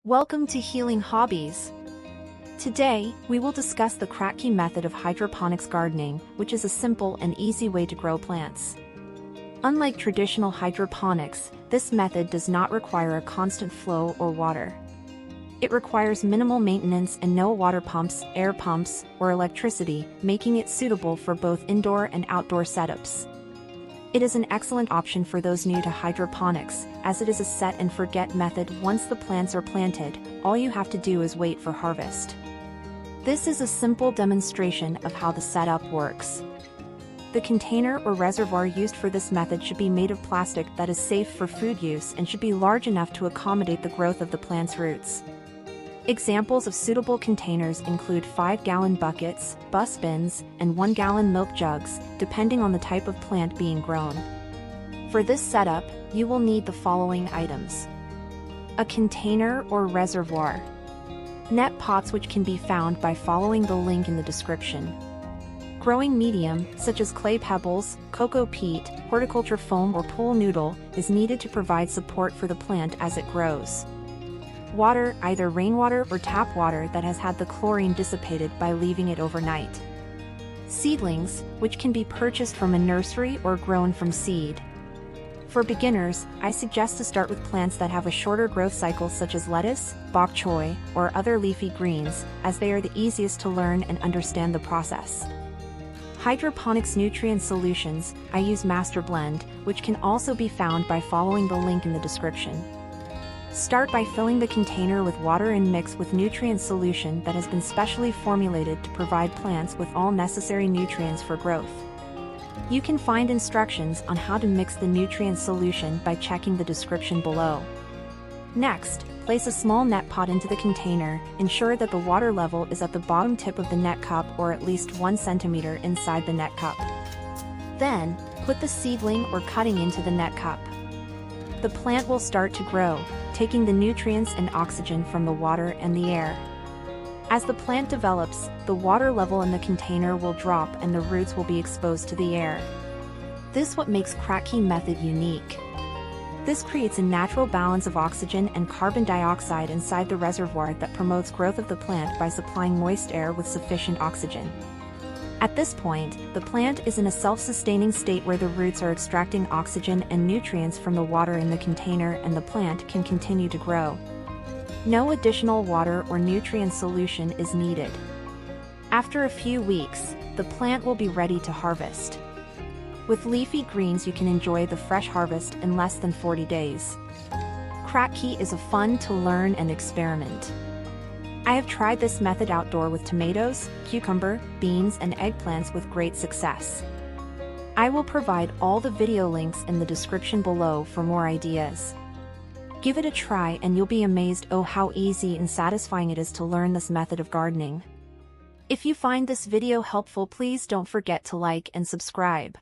Welcome to Healing Hobbies. Today, we will discuss the Kratky method of hydroponics gardening, which is a simple and easy way to grow plants. Unlike traditional hydroponics, this method does not require a constant flow or water. It requires minimal maintenance and no water pumps, air pumps, or electricity, making it suitable for both indoor and outdoor setups. It is an excellent option for those new to hydroponics, as it is a set-and-forget method. Once the plants are planted, all you have to do is wait for harvest. This is a simple demonstration of how the setup works. The container or reservoir used for this method should be made of plastic that is safe for food use and should be large enough to accommodate the growth of the plant's roots. Examples of suitable containers include 5-gallon buckets, bus bins, and 1-gallon milk jugs, depending on the type of plant being grown. For this setup, you will need the following items: a container or reservoir, net pots which can be found by following the link in the description, growing medium, such as clay pebbles, cocoa peat, horticulture foam or pool noodle, is needed to provide support for the plant as it grows. Water, either rainwater or tap water that has had the chlorine dissipated by leaving it overnight. Seedlings, which can be purchased from a nursery or grown from seed. For beginners, I suggest to start with plants that have a shorter growth cycle such as lettuce, bok choy, or other leafy greens, as they are the easiest to learn and understand the process. Hydroponics nutrient solutions, I use Masterblend, which can also be found by following the link in the description. Start by filling the container with water and mix with nutrient solution that has been specially formulated to provide plants with all necessary nutrients for growth. You can find instructions on how to mix the nutrient solution by checking the description below. Next, place a small net pot into the container. Ensure that the water level is at the bottom tip of the net cup or at least 1 centimeter inside the net cup. Then, put the seedling or cutting into the net cup. The plant will start to grow, taking the nutrients and oxygen from the water and the air. As the plant develops, the water level in the container will drop and the roots will be exposed to the air. This is what makes Kratky method unique. This creates a natural balance of oxygen and carbon dioxide inside the reservoir that promotes growth of the plant by supplying moist air with sufficient oxygen. At this point, the plant is in a self-sustaining state where the roots are extracting oxygen and nutrients from the water in the container and the plant can continue to grow. No additional water or nutrient solution is needed. After a few weeks, the plant will be ready to harvest. With leafy greens, you can enjoy the fresh harvest in less than 40 days. Kratky is a fun to learn and experiment. I have tried this method outdoor with tomatoes, cucumber, beans and eggplants with great success. I will provide all the video links in the description below for more ideas. Give it a try and you'll be amazed how easy and satisfying it is to learn this method of gardening. If you find this video helpful, please don't forget to like and subscribe.